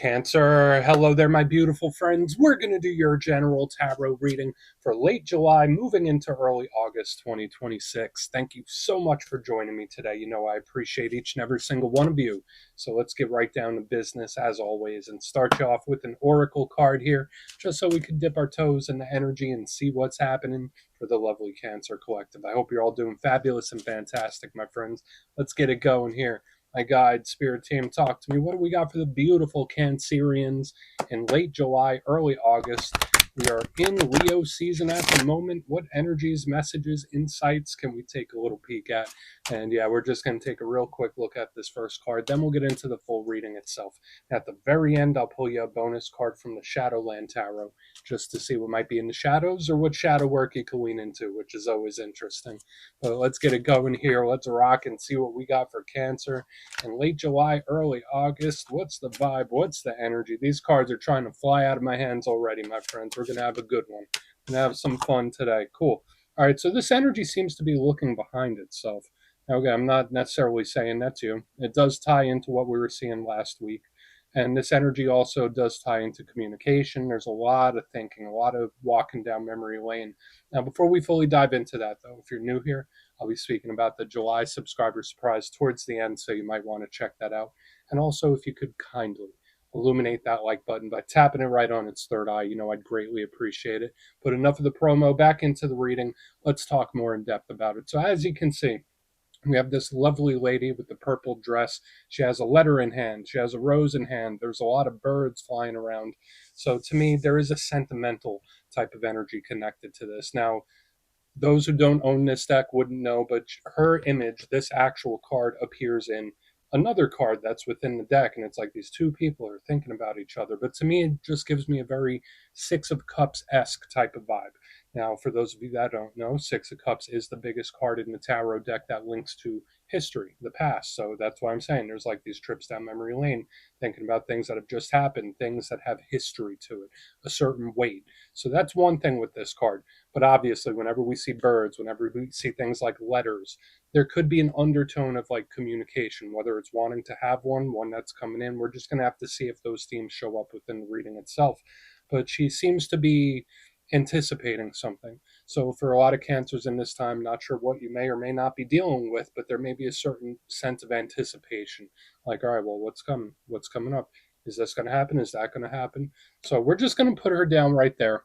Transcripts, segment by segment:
Cancer. Hello there, my beautiful friends. We're going to do your general tarot reading for late July, moving into early August 2026. Thank you so much for joining me today. You know, I appreciate each and every single one of you. So let's get right down to business as always and start you off with an oracle card here, just so we can dip our toes in the energy and see what's happening for the lovely Cancer Collective. I hope you're all doing fabulous and fantastic, my friends. Let's get it going here. My guide, spirit team, talk to me. What do we got for the beautiful Cancerians in late July, early August? We are in Leo season at the moment. What energies, messages, insights can we take a little peek at? And yeah, we're just going to take a real quick look at this first card. Then we'll get into the full reading itself. At the very end, I'll pull you a bonus card from the Shadowland Tarot just to see what might be in the shadows or what shadow work you can lean into, which is always interesting. But let's get it going here. Let's rock and see what we got for Cancer in late July, early August. What's the vibe? What's the energy? These cards are trying to fly out of my hands already, my friends. We're going to have a good one. We're going to have some fun today. Cool. All right, so this energy seems to be looking behind itself. Okay, I'm not necessarily saying that's you. It does tie into what we were seeing last week. And this energy also does tie into communication. There's a lot of thinking, a lot of walking down memory lane. Now, before we fully dive into that, though, if you're new here, I'll be speaking about the July subscriber surprise towards the end, so you might want to check that out. And also, if you could kindly illuminate that like button by tapping it right on its third eye, you know, I'd greatly appreciate it. Put enough of the promo back into the reading. Let's talk more in depth about it. So as you can see, we have this lovely lady with the purple dress. She has a letter in hand. She has a rose in hand. There's a lot of birds flying around. So to me, there is a sentimental type of energy connected to this. Now, those who don't own this deck wouldn't know, but her image, this actual card, appears in another card that's within the deck, and it's like these two people are thinking about each other. But to me, it just gives me a very Six of Cups-esque type of vibe. Now, for those of you that don't know, Six of Cups is the biggest card in the tarot deck that links to history, the past. So that's why I'm saying there's like these trips down memory lane, thinking about things that have just happened, things that have history to it, a certain weight. So that's one thing with this card. But obviously, whenever we see birds, whenever we see things like letters, there could be an undertone of like communication, whether it's wanting to have one that's coming in. We're just going to have to see if those themes show up within the reading itself. But she seems to be anticipating something. So for a lot of cancers in this time, not sure what you may or may not be dealing with, but there may be a certain sense of anticipation. Like, all right, well, what's coming? What's coming up? Is this going to happen? Is that going to happen? So we're just going to put her down right there.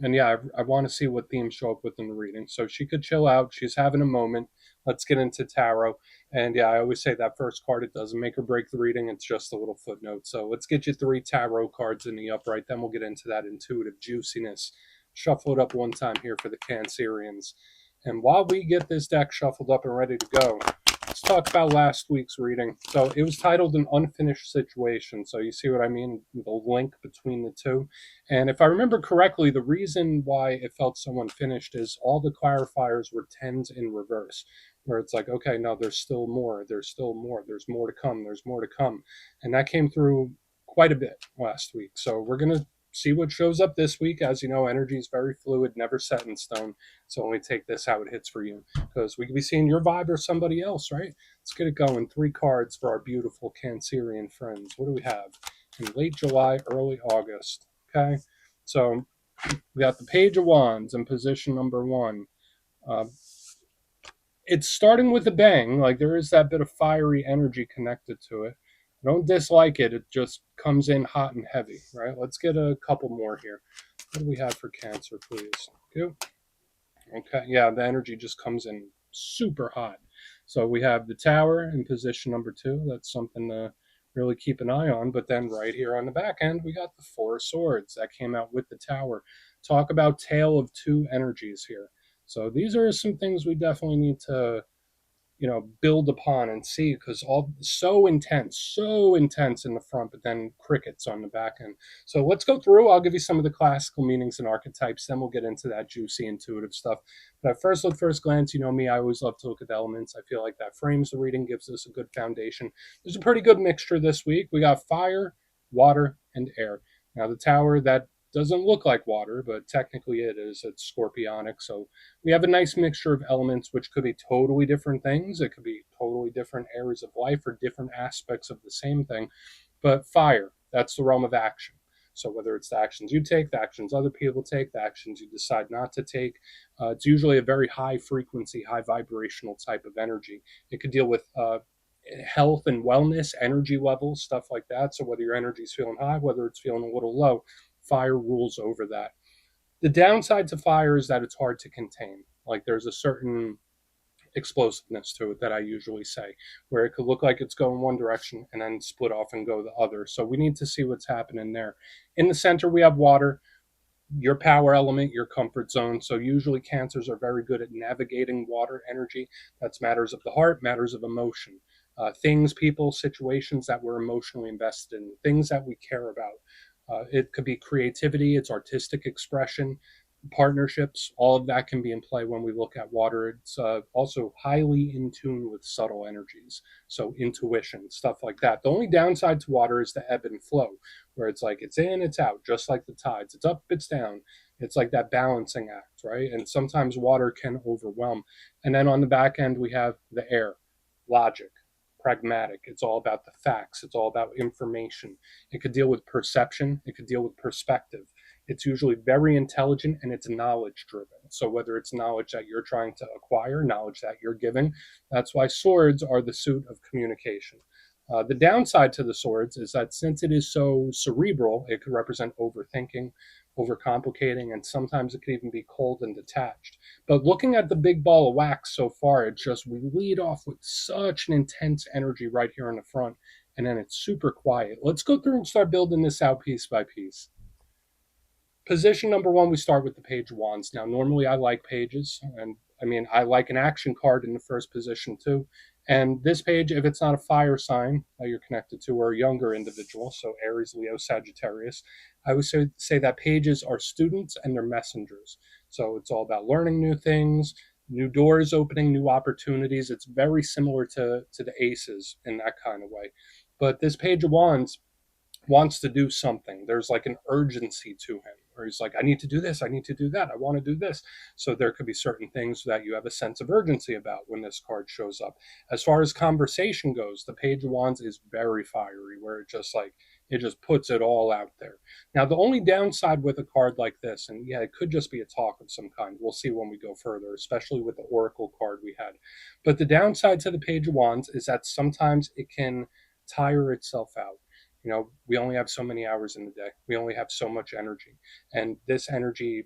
And yeah, I want to see what themes show up within the reading. So she could chill out. She's having a moment. Let's get into tarot. And yeah, I always say that first card, it doesn't make or break the reading. It's just a little footnote. So let's get you 3 tarot cards in the upright. Then we'll get into that intuitive juiciness. Shuffle it up one time here for the Cancerians. And while we get this deck shuffled up and ready to go, let's talk about last week's reading. So it was titled An Unfinished Situation. So you see what I mean? The link between the two. And if I remember correctly, the reason why it felt so unfinished is all the clarifiers were tens in reverse, where it's like, okay, no, there's still more. There's still more. There's more to come. There's more to come. And that came through quite a bit last week. So we're going to see what shows up this week. As you know, energy is very fluid, never set in stone. So only take this how it hits for you, because we could be seeing your vibe or somebody else, right? Let's get it going. 3 cards for our beautiful Cancerian friends. What do we have in late July, early August? Okay, so we got the Page of Wands in position number 1. It's starting with a bang. Like, there is that bit of fiery energy connected to it. I don't dislike it. It just comes in hot and heavy, right? Let's get a couple more here. What do we have for Cancer, please? Okay, yeah, the energy just comes in super hot. So we have the Tower in position number 2. That's something to really keep an eye on. But then right here on the back end, we got the 4 of Swords that came out with the Tower. Talk about tale of 2 energies here. So these are some things we definitely need to, build upon and see, because all so intense in the front, but then crickets on the back end. So let's go through. I'll give you some of the classical meanings and archetypes, then we'll get into that juicy intuitive stuff. But at first glance, you know me, I always love to look at the elements. I feel like that frames the reading, gives us a good foundation. There's a pretty good mixture this week. We got fire, water, and air. Now the Tower, that doesn't look like water, but technically it is. It's scorpionic. So we have a nice mixture of elements, which could be totally different things. It could be totally different areas of life or different aspects of the same thing. But fire That's the realm of action. So whether it's the actions you take, the actions other people take, the actions you decide not to take, it's usually a very high frequency, high vibrational type of energy. It could deal with health and wellness, energy levels, stuff like that. So whether your energy's feeling high, whether it's feeling a little low, fire rules over that. The downside to fire is that it's hard to contain. Like there's a certain explosiveness to it that I usually say, where it could look like it's going one direction and then split off and go the other. So we need to see what's happening there. In the center, we have water, your power element, your comfort zone. So usually cancers are very good at navigating water energy. That's matters of the heart, matters of emotion. Things, people, situations that we're emotionally invested in, things that we care about. It could be creativity, it's artistic expression, partnerships, all of that can be in play when we look at water. It's also highly in tune with subtle energies, so intuition, stuff like that. The only downside to water is the ebb and flow, where it's like it's in, it's out, just like the tides. It's up, it's down. It's like that balancing act, right? And sometimes water can overwhelm. And then on the back end, we have the air, logic, pragmatic. It's all about the facts, it's all about information. It could deal with perception, it could deal with perspective. It's usually very intelligent and it's knowledge driven. So, whether it's knowledge that you're trying to acquire, knowledge that you're giving, that's why swords are the suit of communication. The downside to the swords is that since it is so cerebral, it could represent overthinking, overcomplicating, and sometimes it could even be cold and detached. But looking at the big ball of wax so far, it just, we lead off with such an intense energy right here in the front, and then it's super quiet. Let's go through and start building this out piece by piece. Position number one, we start with the Page of Wands. Now, normally I like pages, and I mean, I like an action card in the first position too. And this page, if it's not a fire sign that you're connected to or a younger individual, so Aries, Leo, Sagittarius, I would say that pages are students and they're messengers. So it's all about learning new things, new doors opening, new opportunities. It's very similar to the aces in that kind of way. But this Page of Wands wants to do something. There's like an urgency to him, where he's like, I need to do this, I need to do that, I want to do this. So there could be certain things that you have a sense of urgency about when this card shows up. As far as conversation goes, the Page of Wands is very fiery, where it just puts it all out there. Now, the only downside with a card like this, and yeah, it could just be a talk of some kind. We'll see when we go further, especially with the Oracle card we had. But the downside to the Page of Wands is that sometimes it can tire itself out. We only have so many hours in the day. We only have so much energy. And this energy,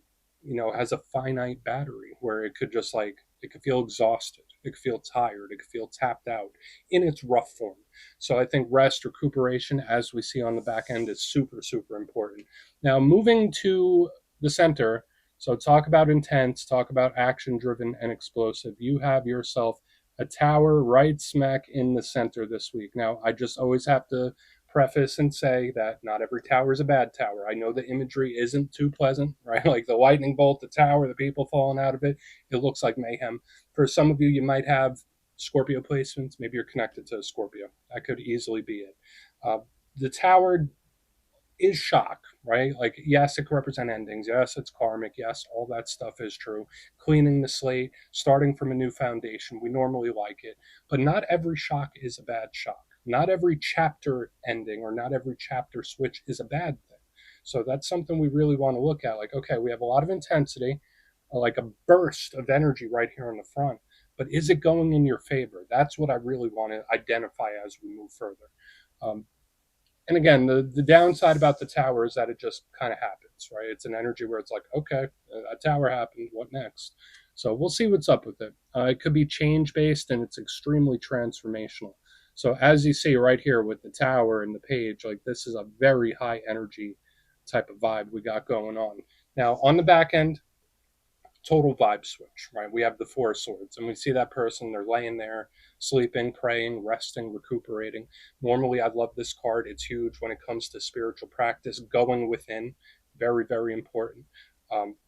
has a finite battery where it could just it could feel exhausted. It could feel tired. It could feel tapped out in its rough form. So I think rest, recuperation, as we see on the back end, is super, super important. Now, moving to the center. So talk about intense, talk about action driven and explosive. You have yourself a tower right smack in the center this week. Now, I just always have to preface and say that not every tower is a bad tower. I know the imagery isn't too pleasant, right? Like the lightning bolt, the tower, the people falling out of it, it looks like mayhem. For some of you, you might have Scorpio placements. Maybe you're connected to a Scorpio. That could easily be it. The tower is shock, right? Like, yes, it can represent endings. Yes, it's karmic. Yes, all that stuff is true. Cleaning the slate, starting from a new foundation. We normally like it. But not every shock is a bad shock. Not every chapter ending or not every chapter switch is a bad thing. So that's something we really want to look at. Like, okay, we have a lot of intensity, like a burst of energy right here in the front. But is it going in your favor? That's what I really want to identify as we move further. And again, the downside about the tower is that it just kind of happens, right? It's an energy where it's like, okay, a tower happened. What next? So we'll see what's up with it. It could be change based and it's extremely transformational. So as you see right here with the tower and the page, like this is a very high energy type of vibe we got going on. Now on the back end, total vibe switch, right? We have the Four of Swords, and we see that person, they're laying there, sleeping, praying, resting, recuperating. Normally, I love this card. It's huge when it comes to spiritual practice, going within, very, very important.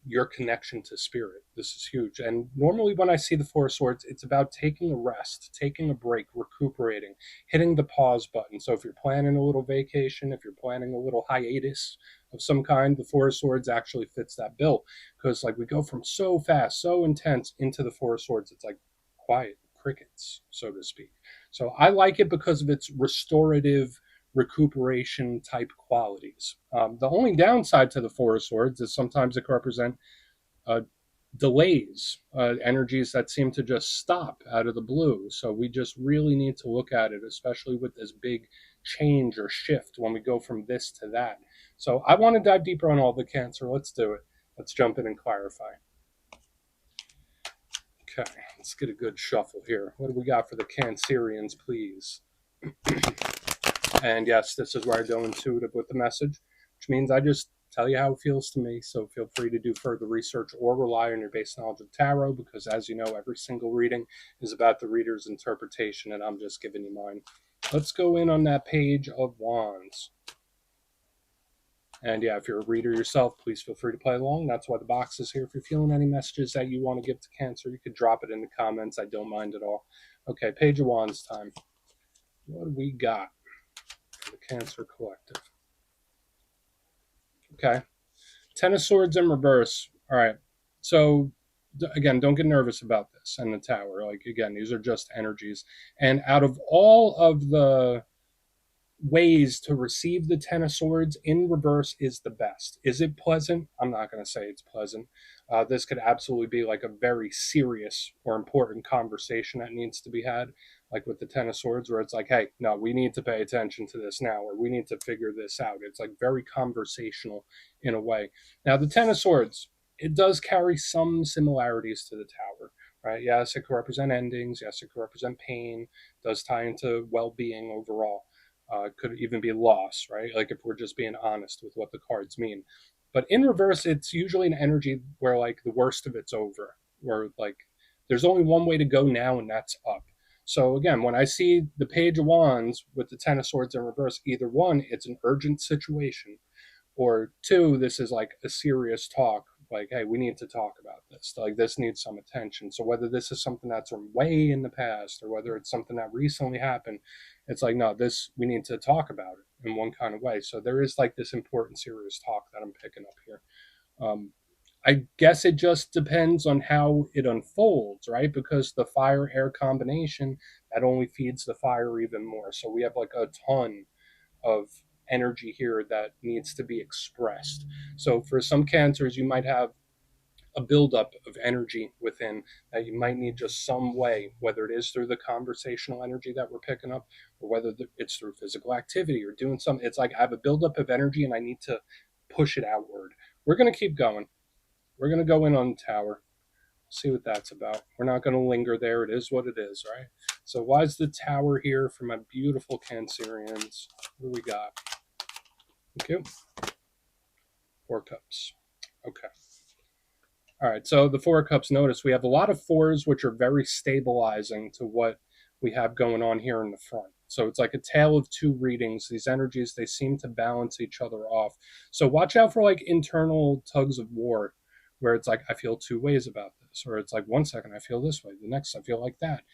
Your connection to spirit. This is huge. And normally, when I see the Four of Swords, it's about taking a rest, taking a break, recuperating, hitting the pause button. So if you're planning a little vacation, if you're planning a little hiatus of some kind, the Four of Swords actually fits that bill, because like we go from so fast, so intense into the Four of Swords, it's like quiet crickets, so to speak. So I like it because of its restorative recuperation type qualities. The only downside to the Four of Swords is sometimes it can represent uh, delays, energies that seem to just stop out of the blue. So we just really need to look at it, especially with this big change or shift when we go from this to that. So I want to dive deeper on all the Cancer. Let's do it. Let's jump in and clarify. Okay, let's get a good shuffle here. What do we got for the Cancerians, please? And yes, this is where I go intuitive with the message, which means I just tell you how it feels to me. So feel free to do further research or rely on your base knowledge of tarot, because as you know, every single reading is about the reader's interpretation, and I'm just giving you mine. Let's go in on that Page of Wands. And yeah, if you're a reader yourself, please feel free to play along. That's why the box is here. If you're feeling any messages that you want to give to Cancer, you could drop it in the comments. I don't mind at all. Okay, Page of Wands time. What do we got for the Cancer Collective? Okay. Ten of Swords in reverse. All right. So again, don't get nervous about this and the Tower. Like again, these are just energies. And out of all of the ways to receive the Ten of Swords, in reverse is the best. Is it pleasant? I'm not going to say it's pleasant. This could absolutely be like a very serious or important conversation that needs to be had, like with the Ten of Swords, where it's like, hey, no, we need to pay attention to this now, or we need to figure this out. It's like very conversational in a way. Now, the Ten of Swords, it does carry some similarities to the Tower, right? Yes, it could represent endings. Yes, it could represent pain. It does tie into well-being overall. Could even be loss, right? Like if we're just being honest with what the cards mean. But in reverse, it's usually an energy where like the worst of it's over, where like there's only one way to go now, and that's up. So again, when I see the Page of Wands with the Ten of Swords in reverse, either one, it's an urgent situation, or two, this is like a serious talk, like, hey, we need to talk about this, like this needs some attention. So whether this is something that's from way in the past or whether it's something that recently happened, it's like, no, this, we need to talk about it in one kind of way. So there is like this important serious talk that I'm picking up here. I guess it just depends on how it unfolds, right? Because the fire air combination, that only feeds the fire even more. So we have like a ton of energy here that needs to be expressed. So for some Cancers, you might have a buildup of energy within that you might need just some way, whether it is through the conversational energy that we're picking up, or whether it's through physical activity or doing something. It's like I have a buildup of energy and I need to push it outward. We're going to keep going. We're going to go in on the Tower, see what that's about. We're not going to linger there. It is what it is, right? So why is the Tower here for my beautiful Cancerians? What do we got? Thank you. Four Cups. Okay. All right. So the Four Cups, notice we have a lot of fours, which are very stabilizing to what we have going on here in the front. So it's like a tale of two readings. These energies, they seem to balance each other off. So watch out for like internal tugs of war, where it's like, I feel two ways about this, or it's like 1 second I feel this way, the next I feel like that.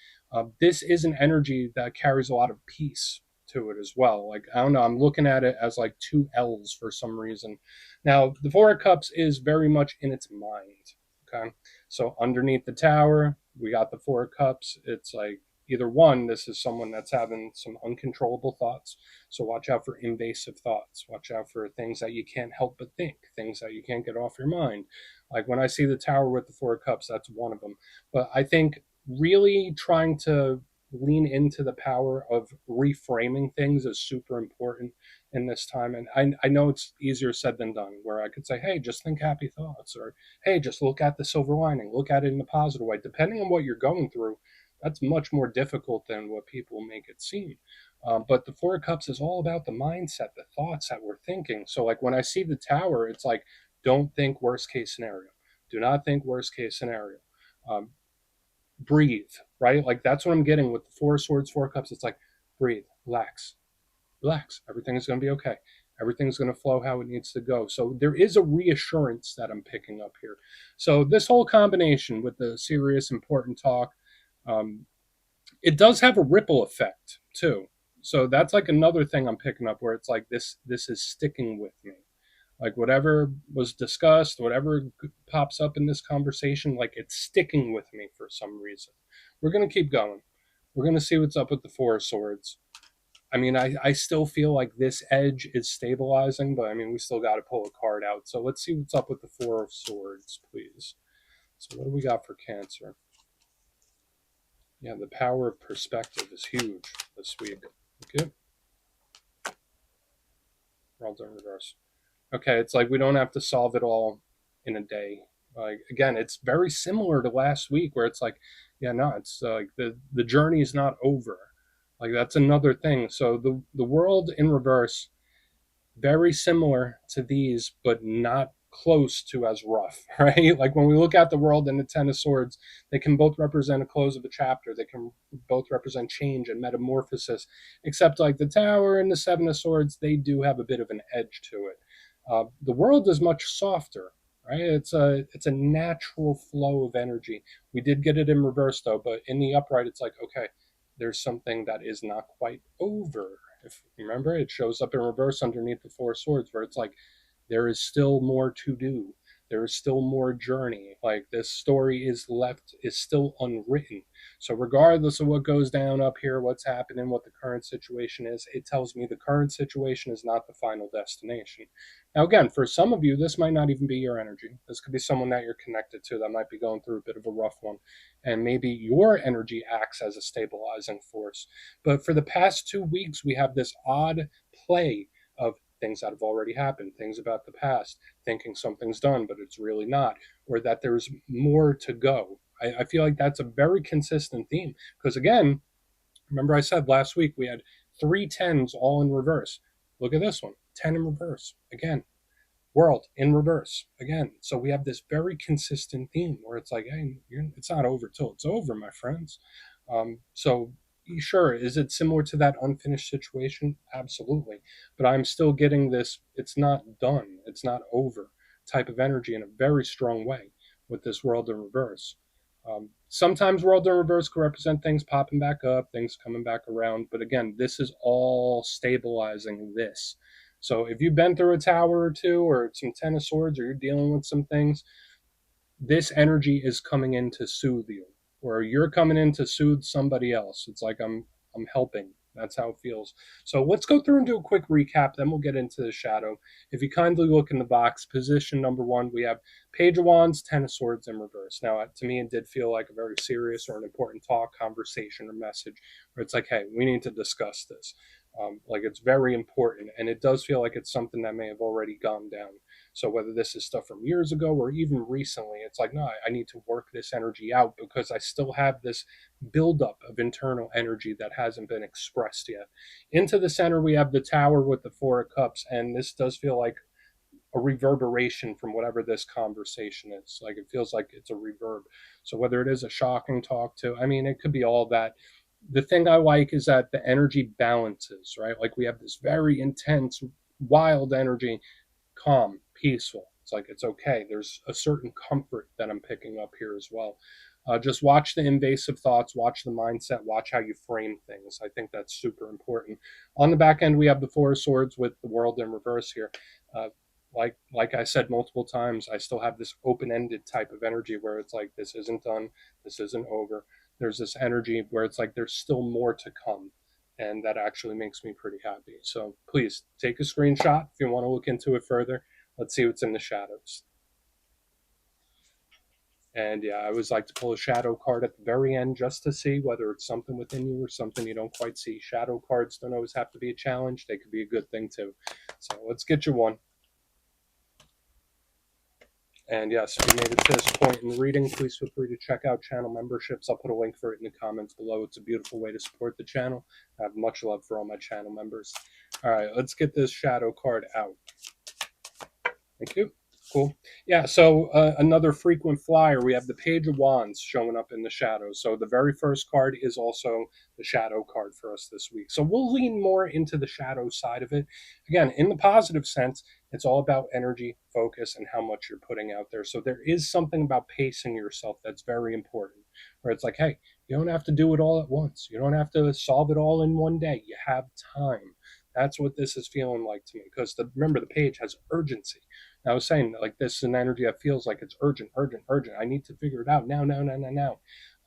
This is an energy that carries a lot of peace to it as well. Like, I don't know, I'm looking at it as like two L's for some reason. Now, the Four of Cups is very much in its mind. Okay. So underneath the Tower, we got the Four of Cups. It's like either one, this is someone that's having some uncontrollable thoughts. So watch out for invasive thoughts. Watch out for things that you can't help but think, things that you can't get off your mind. Like when I see the Tower with the Four of Cups, that's one of them. But I think really trying to lean into the power of reframing things is super important in this time. And I know it's easier said than done, where I could say, hey, just think happy thoughts, or hey, just look at the silver lining, look at it in a positive way. Depending on what you're going through, that's much more difficult than what people make it seem. But the Four of Cups is all about the mindset, the thoughts that we're thinking. So like when I see the Tower, it's like, don't think worst case scenario. Do not think worst case scenario. Breathe, right? Like that's what I'm getting with the Four Swords, Four Cups. It's like, breathe, relax, relax. Everything is going to be okay. Everything's going to flow how it needs to go. So there is a reassurance that I'm picking up here. So this whole combination with the serious, important talk, it does have a ripple effect too. So that's like another thing I'm picking up, where it's like this is sticking with me. Like whatever was discussed, whatever pops up in this conversation, like it's sticking with me for some reason. We're going to keep going. We're going to see what's up with the Four of Swords. I mean, I still feel like this edge is stabilizing, but I mean, we still got to pull a card out. So let's see what's up with the Four of Swords, please. So what do we got for Cancer? Yeah, the power of perspective is huge this week. Okay. World in reverse. Okay, it's like we don't have to solve it all in a day. Like again, it's very similar to last week where it's like, yeah, no, it's like the journey is not over. Like that's another thing. So the world in reverse, very similar to these, but not close to as rough, right? Like when we look at the world and the Ten of Swords, they can both represent a close of a chapter. They can both represent change and metamorphosis, except like the Tower and the Seven of Swords, they do have a bit of an edge to it. The world is much softer, right? It's a natural flow of energy. We did get it in reverse though, but in the upright, it's like okay, there's something that is not quite over. If you remember, it shows up in reverse underneath the Four Swords, where it's like there is still more to do. There is still more journey. Like this story is still unwritten. So regardless of what goes down up here, what's happening, what the current situation is, it tells me the current situation is not the final destination. Now, again, for some of you, this might not even be your energy. This could be someone that you're connected to that might be going through a bit of a rough one. And maybe your energy acts as a stabilizing force. But for the past 2 weeks, we have this odd play of things that have already happened, things about the past, thinking something's done, but it's really not, or that there's more to go. I feel like that's a very consistent theme because, again, remember I said last week we had three tens all in reverse. Look at this one 10 in reverse. Again, world in reverse again. So we have this very consistent theme where it's like, hey, it's not over till it's over, my friends. So sure, is it similar to that unfinished situation? Absolutely. But I'm still getting this, it's not done, it's not over type of energy in a very strong way with this world in reverse. Sometimes world in reverse can represent things popping back up, things coming back around. But again, this is all stabilizing this. So if you've been through a tower or two or some Ten of Swords or you're dealing with some things, this energy is coming in to soothe you, or you're coming in to soothe somebody else. It's like I'm helping. That's how it feels. So let's go through and do a quick recap, then we'll get into the shadow. If you kindly look in the box, position number one, we have Page of Wands, Ten of Swords in reverse. Now, to me, it did feel like a very serious or an important talk, conversation, or message where it's like, hey, we need to discuss this. Like it's very important, and it does feel like it's something that may have already gone down. So whether this is stuff from years ago or even recently, it's like, no, I need to work this energy out because I still have this buildup of internal energy that hasn't been expressed yet. Into the center, we have the Tower with the Four of Cups, and this does feel like a reverberation from whatever this conversation is. Like it feels like it's a reverb. So whether it is a shocking talk to, I mean, it could be all that. The thing I like is that the energy balances, right? Like we have this very intense, wild energy, calm, peaceful. It's like it's okay. There's a certain comfort that I'm picking up here as well. Just watch the invasive thoughts, watch the mindset, watch how you frame things. I think that's super important. On the back end, we have the Four of Swords with the world in reverse here. Uh, like I said multiple times, I still have this open-ended type of energy where it's like this isn't done, this isn't over. There's this energy where it's like there's still more to come, and that actually makes me pretty happy. So please take a screenshot if you want to look into it further. Let's see what's in the shadows. And yeah, I always like to pull a shadow card at the very end just to see whether it's something within you or something you don't quite see. Shadow cards don't always have to be a challenge, they could be a good thing too. So let's get you one. And yes, if you made it to this point in the reading, please feel free to check out channel memberships. I'll put a link for it in the comments below. It's a beautiful way to support the channel. I have much love for all my channel members. All right, let's get this shadow card out. Thank you. Cool. Yeah, so another frequent flyer, we have the Page of Wands showing up in the shadows. So the very first card is also the shadow card for us this week. So we'll lean more into the shadow side of it. Again, in the positive sense, it's all about energy, focus, and how much you're putting out there. So there is something about pacing yourself that's very important, where it's like, hey, you don't have to do it all at once. You don't have to solve it all in one day. You have time. That's what this is feeling like to me. Because remember, the page has urgency. I was saying, like, this is an energy that feels like it's urgent, urgent, urgent. I need to figure it out now, now, now, now, now.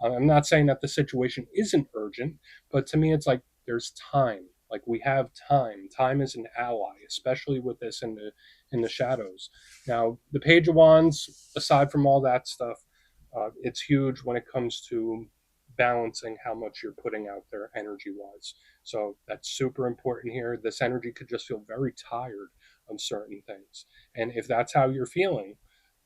I'm not saying that the situation isn't urgent, but to me, it's like there's time. Like, we have time. Time is an ally, especially with this in the shadows. Now, the Page of Wands, aside from all that stuff, it's huge when it comes to balancing how much you're putting out there energy wise. So that's super important here. This energy could just feel very tired on certain things. And if that's how you're feeling,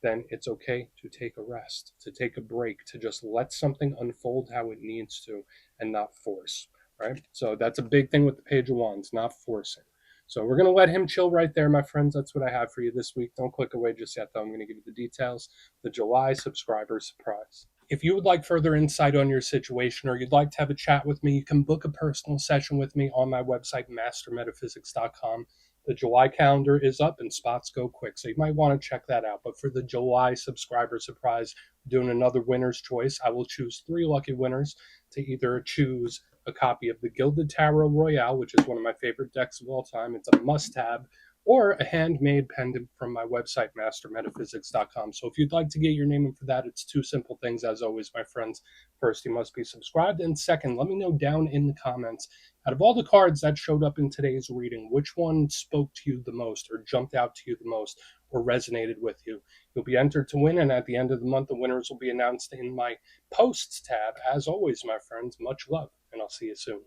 then it's okay to take a rest, to take a break, to just let something unfold how it needs to and not force, right? So that's a big thing with the Page of Wands, not forcing. So we're going to let him chill right there, my friends. That's what I have for you this week. Don't click away just yet, though. I'm going to give you the details. The July subscriber surprise. If you would like further insight on your situation or you'd like to have a chat with me, you can book a personal session with me on my website, mastermetaphysics.com. The July calendar is up and spots go quick, so you might want to check that out. But for the July subscriber surprise, doing another winner's choice, I will choose 3 lucky winners to either choose a copy of the Gilded Tarot Royale, which is one of my favorite decks of all time. It's a must-have, or a handmade pendant from my website, mastermetaphysics.com. So if you'd like to get your name in for that, it's 2 simple things, as always, my friends. First, you must be subscribed. And second, let me know down in the comments, out of all the cards that showed up in today's reading, which one spoke to you the most or jumped out to you the most or resonated with you. You'll be entered to win, and at the end of the month, the winners will be announced in my posts tab. As always, my friends, much love, and I'll see you soon.